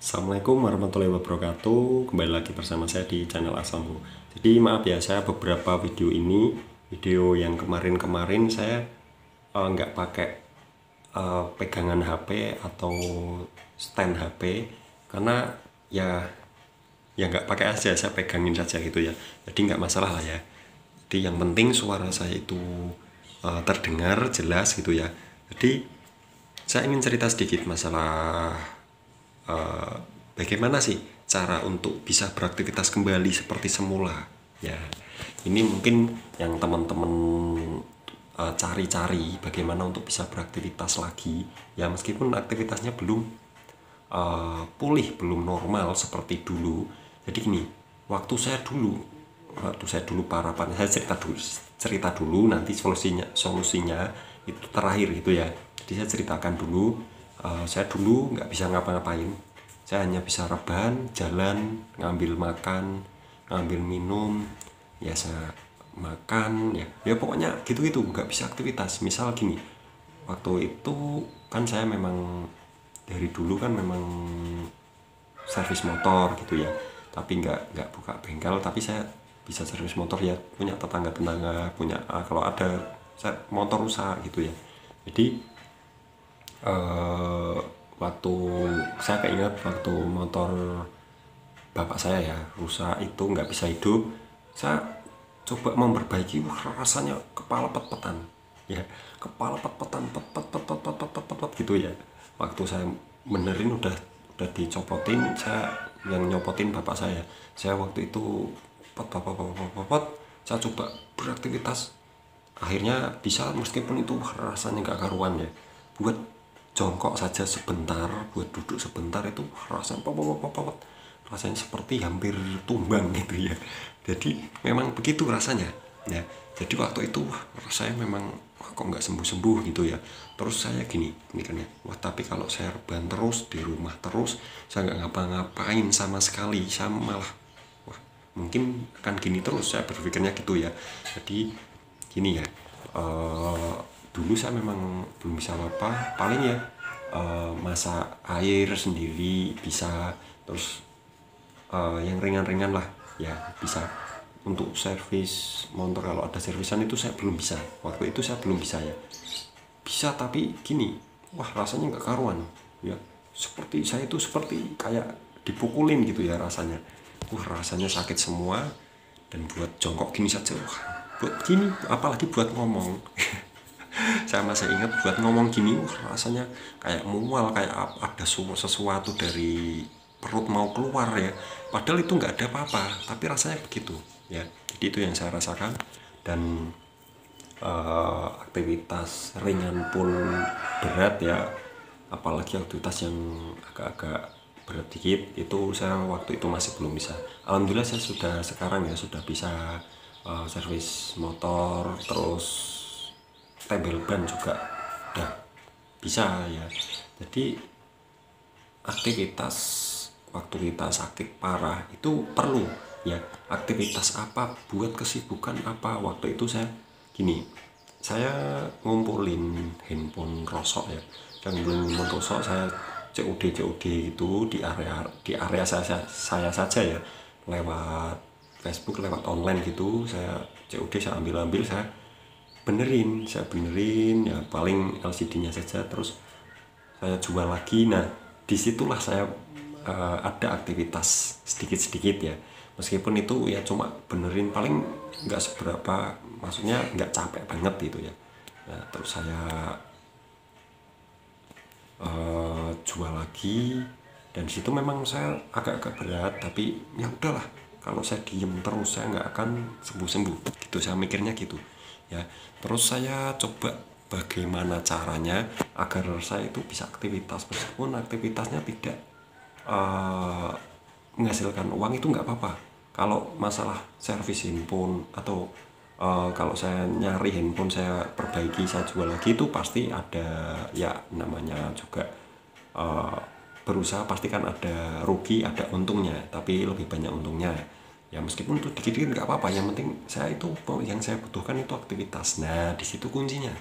Assalamualaikum warahmatullahi wabarakatuh. Kembali lagi bersama saya di channel Asambu. Jadi maaf ya, saya beberapa video yang kemarin saya nggak pakai pegangan HP atau stand HP karena ya nggak pakai aja, saya pegangin saja gitu ya. Jadi nggak masalah lah ya. Jadi yang penting suara saya itu terdengar jelas gitu ya. Jadi saya ingin cerita sedikit masalah bagaimana sih cara untuk bisa beraktivitas kembali seperti semula ya. Ini mungkin yang teman-teman cari-cari bagaimana untuk bisa beraktivitas lagi ya, meskipun aktivitasnya belum pulih, belum normal seperti dulu. Jadi gini, waktu saya dulu parapan, saya cerita dulu nanti solusinya itu terakhir gitu ya. Jadi saya ceritakan dulu, saya dulu nggak bisa ngapa-ngapain, saya hanya bisa rebahan, jalan, ngambil makan, ngambil minum, ya saya makan ya pokoknya gitu-gitu, nggak bisa aktivitas. Misal gini, waktu itu kan saya memang dari dulu kan memang servis motor gitu ya, tapi nggak buka bengkel, tapi saya bisa servis motor ya, punya tetangga punya kalau ada motor rusak gitu ya. Jadi waktu saya keinget waktu motor bapak saya ya rusak, itu nggak bisa hidup, saya coba memperbaiki, rasanya kepala pet-petan ya, kepala pet-petan pet gitu ya. Waktu saya benerin udah dicopotin, saya yang nyopotin bapak saya waktu itu pet, saya coba beraktivitas, akhirnya bisa, meskipun itu rasanya nggak karuan ya. Buat jongkok saja sebentar, buat duduk sebentar itu rasanya rasanya seperti hampir tumbang gitu ya. Jadi memang begitu rasanya ya. Jadi waktu itu saya memang kok nggak sembuh gitu ya. Terus saya gini kan ya, wah tapi kalau saya rebahan terus di rumah terus, saya nggak ngapa-ngapain sama sekali, saya malah wah mungkin akan gini terus, saya berpikirnya gitu ya. Jadi gini ya, dulu saya memang belum bisa apa, paling ya masak air sendiri bisa, terus yang ringan-ringan lah ya bisa. Untuk servis motor, kalau ada servisan itu saya belum bisa, waktu itu saya belum bisa ya. Bisa tapi gini, wah rasanya nggak karuan ya, seperti saya itu seperti kayak dipukulin gitu ya rasanya. Rasanya sakit semua, dan buat jongkok gini saja wah, buat gini apalagi buat ngomong saya masih ingat buat ngomong gini rasanya kayak mual, kayak ada sesuatu dari perut mau keluar ya, padahal itu nggak ada apa-apa, tapi rasanya begitu ya. Jadi itu yang saya rasakan. Dan aktivitas ringan pun berat ya, apalagi aktivitas yang agak-agak berat dikit itu saya waktu itu masih belum bisa. Alhamdulillah saya sudah sekarang ya sudah bisa servis motor, terus tempel ban juga udah bisa ya. Jadi aktivitas waktu kita sakit parah itu perlu ya, aktivitas apa, buat kesibukan apa. Waktu itu saya gini, saya ngumpulin handphone rosok ya, dan handphone rosok saya COD itu di area saya saja ya, lewat Facebook, lewat online gitu, saya COD, saya ambil saya benerin ya, paling LCD-nya saja, terus saya jual lagi. Nah disitulah saya ada aktivitas sedikit-sedikit ya, meskipun itu ya cuma benerin, paling nggak seberapa, maksudnya nggak capek banget gitu ya. Nah, terus saya jual lagi, dan situ memang saya agak-agak berat, tapi ya udahlah, kalau saya diem terus saya nggak akan sembuh-sembuh gitu, saya mikirnya gitu ya. Terus saya coba bagaimana caranya agar saya itu bisa aktivitas, meskipun aktivitasnya tidak menghasilkan uang, itu nggak apa-apa. Kalau masalah servis handphone atau kalau saya nyari handphone saya perbaiki, saya jual lagi, itu pasti ada ya, namanya juga berusaha, pasti kan ada rugi ada untungnya, tapi lebih banyak untungnya ya. Meskipun itu dikit-dikit nggak apa-apa, yang penting saya itu, yang saya butuhkan itu aktivitas. Nah di situ kuncinya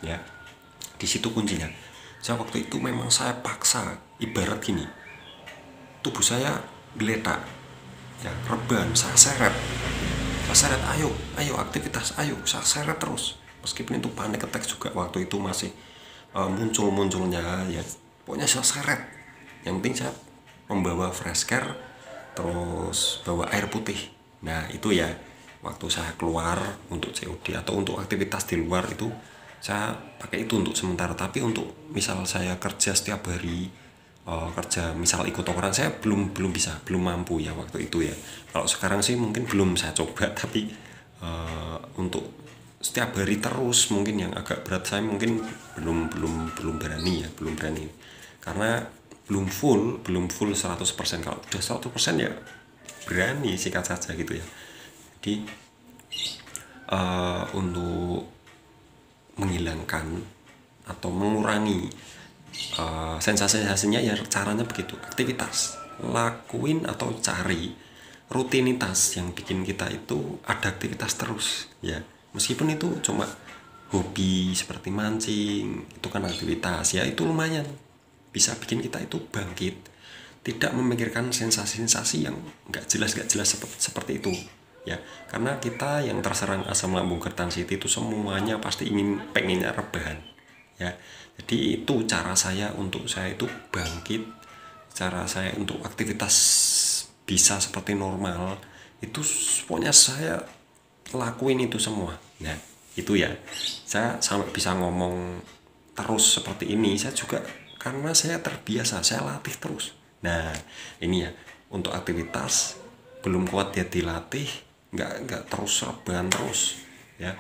ya, di situ kuncinya. Saya waktu itu memang saya paksa, ibarat gini, tubuh saya geletak ya, rebahan, saya seret, ayo aktivitas, ayo saya seret terus, meskipun itu panic attack juga waktu itu masih munculnya ya, pokoknya saya seret. Yang penting saya membawa fresh care, terus bawa air putih. Nah itu ya, waktu saya keluar untuk COD atau untuk aktivitas di luar itu saya pakai itu untuk sementara. Tapi untuk misal saya kerja setiap hari, kerja misal ikut orang, saya belum bisa, belum mampu ya waktu itu ya. Kalau sekarang sih mungkin belum saya coba, tapi untuk setiap hari terus mungkin yang agak berat saya mungkin belum berani ya, belum berani karena belum full 100%. Kalau udah 100% ya berani sikat saja gitu ya. Jadi untuk menghilangkan atau mengurangi sensasi-sensasinya ya caranya begitu, aktivitas, lakuin atau cari rutinitas yang bikin kita itu ada aktivitas terus ya, meskipun itu cuma hobi seperti mancing, itu kan aktivitas ya, itu lumayan bisa bikin kita itu bangkit, tidak memikirkan sensasi-sensasi yang nggak jelas seperti itu ya. Karena kita yang terserang asam lambung Kertansiti itu semuanya pasti pengennya rebahan ya. Jadi itu cara saya untuk saya itu bangkit, cara saya untuk aktivitas bisa seperti normal itu, pokoknya saya lakuin itu semua. Nah itu ya, saya sampai bisa ngomong terus seperti ini saya juga karena saya terbiasa, saya latih terus. Nah ini ya, untuk aktivitas belum kuat ya dilatih, nggak terus rebahan terus ya,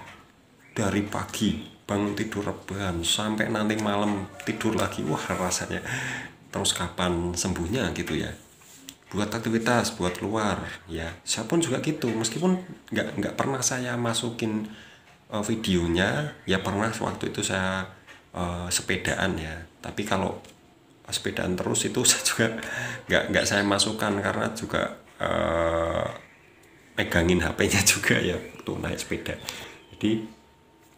dari pagi bangun tidur rebahan sampai nanti malam tidur lagi, wah rasanya terus kapan sembuhnya gitu ya. Buat aktivitas, buat keluar ya, saya pun juga gitu, meskipun nggak pernah saya masukin videonya ya, pernah waktu itu saya sepedaan ya, tapi kalau sepedaan terus itu saya juga nggak saya masukkan karena juga megangin HP-nya juga ya waktu naik sepeda. Jadi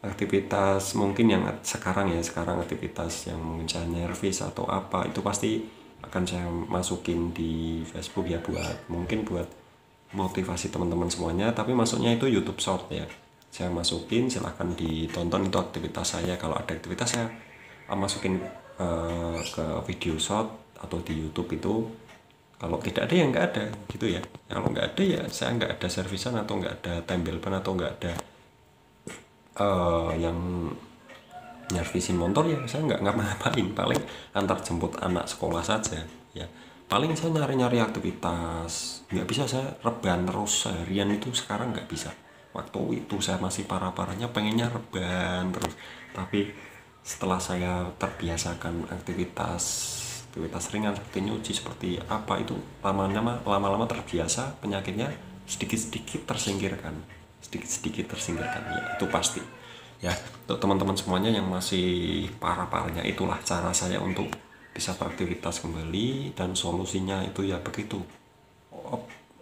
aktivitas mungkin yang sekarang aktivitas yang mungkin saya nervous atau apa itu pasti akan saya masukin di Facebook ya, mungkin buat motivasi teman-teman semuanya. Tapi maksudnya itu YouTube Short ya, saya masukin, silahkan ditonton, itu aktivitas saya. Kalau ada aktivitas saya masukin ke video short atau di YouTube itu. Kalau tidak ada ya nggak ada gitu ya. Kalau nggak ada ya saya nggak ada servisan atau nggak ada tempel ban atau nggak ada yang nyervisin motor ya, saya nggak ngapain, paling antar jemput anak sekolah saja ya. Paling saya nyari aktivitas, nggak bisa saya rebahan terus seharian itu, sekarang nggak bisa. Waktu itu saya masih parah-parahnya pengennya rebahan terus, tapi setelah saya terbiasakan aktivitas ringan seperti nyuci, seperti apa itu, lama-lama terbiasa, penyakitnya sedikit-sedikit tersingkirkan ya, itu pasti ya. Untuk teman-teman semuanya yang masih parah-parahnya, itulah cara saya untuk bisa beraktivitas kembali, dan solusinya itu ya begitu,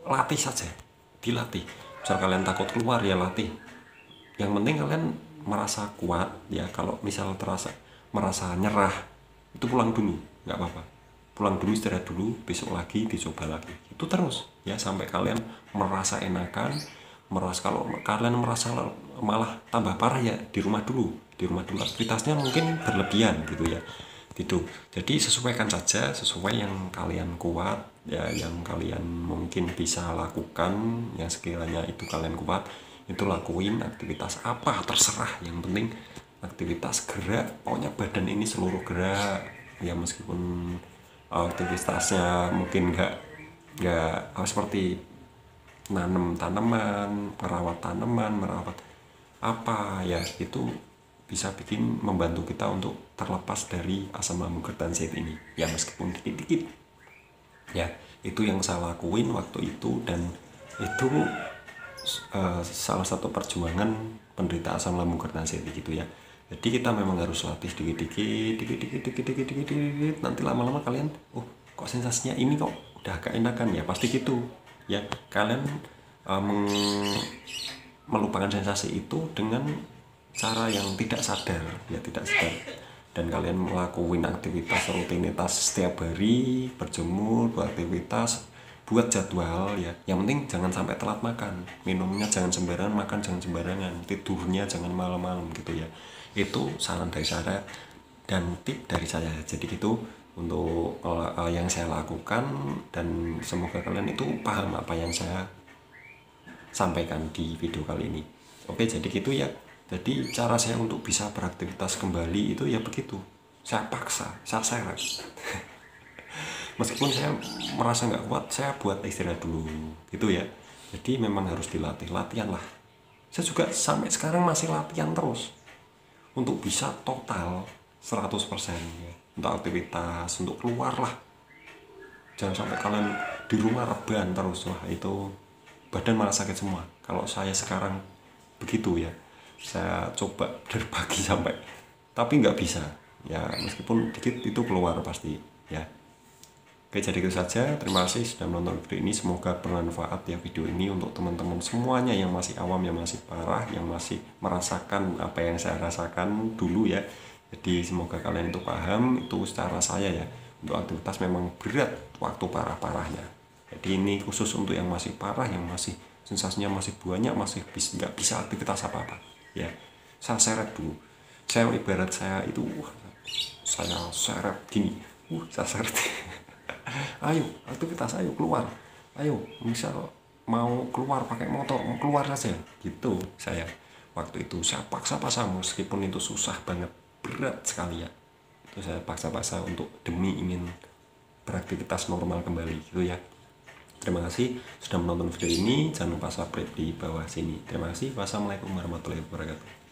latih saja, dilatih. Misal kalian takut keluar ya latih, yang penting kalian merasa kuat ya. Kalau misal merasa nyerah, itu pulang dulu, nggak apa-apa, pulang dulu, istirahat dulu, besok lagi dicoba lagi, itu terus ya sampai kalian merasa enakan. Kalau kalian merasa malah tambah parah ya di rumah dulu aktivitasnya mungkin berlebihan gitu ya gitu. Jadi sesuaikan saja, sesuai yang kalian kuat ya, yang kalian mungkin bisa lakukan, yang sekiranya itu kalian kuat itu lakuin. Aktivitas apa terserah, yang penting aktivitas gerak, pokoknya badan ini seluruh gerak ya. Meskipun aktivitasnya mungkin nggak seperti nanam tanaman, merawat apa ya, itu bisa membantu kita untuk terlepas dari asam lambung Kertansiti ini ya, meskipun dikit-dikit ya. Itu yang saya lakuin waktu itu, dan itu salah satu perjuangan penderita asam lambung Kertansiti gitu ya. Jadi kita memang harus latih dikit-dikit, nanti lama-lama kalian, oh kok sensasinya ini kok udah agak enakan ya, pasti gitu ya. Kalian melupakan sensasi itu dengan cara yang tidak sadar ya, dan kalian melakukan aktivitas rutinitas setiap hari, berjemur, beraktivitas, buat jadwal ya. Yang penting jangan sampai telat makan, minumnya jangan sembarangan, makan jangan sembarangan, tidurnya jangan malam-malam gitu ya. Itu saran dari saya dan tip dari saya. Jadi gitu untuk yang saya lakukan, dan semoga kalian itu paham apa yang saya sampaikan di video kali ini. Oke, jadi gitu ya. Jadi cara saya untuk bisa beraktivitas kembali itu ya begitu. Saya paksa, saya seret. Meskipun saya merasa nggak kuat, saya buat istirahat dulu, gitu ya. Jadi memang harus dilatih, latihan lah. Saya juga sampai sekarang masih latihan terus untuk bisa total 100% ya. Untuk aktivitas, untuk keluar lah. Jangan sampai kalian di rumah rebahan terus, wah itu badan malah sakit semua. Kalau saya sekarang begitu ya, saya coba dari pagi sampai, tapi nggak bisa ya, meskipun dikit itu keluar pasti ya. Oke, jadi itu saja. Terima kasih sudah menonton video ini, semoga bermanfaat ya video ini untuk teman-teman semuanya yang masih awam, yang masih parah, yang masih merasakan apa yang saya rasakan dulu ya. Jadi semoga kalian itu paham, itu secara saya ya, untuk aktivitas memang berat waktu parah-parahnya. Jadi ini khusus untuk yang masih parah, yang masih sensasinya masih banyak, masih nggak bisa aktivitas apa-apa ya. Saya seret dulu, saya ibarat saya itu saya seret gini, saya seret. Ayo aktivitas, ayo keluar, ayo misal mau keluar pakai motor, mau keluar saja gitu. Saya waktu itu saya paksa-paksa, meskipun itu susah banget, berat sekali ya, itu saya paksa-paksa untuk demi ingin beraktivitas normal kembali gitu ya. Terima kasih sudah menonton video ini. Jangan lupa subscribe di bawah sini. Terima kasih. Wassalamualaikum warahmatullahi wabarakatuh.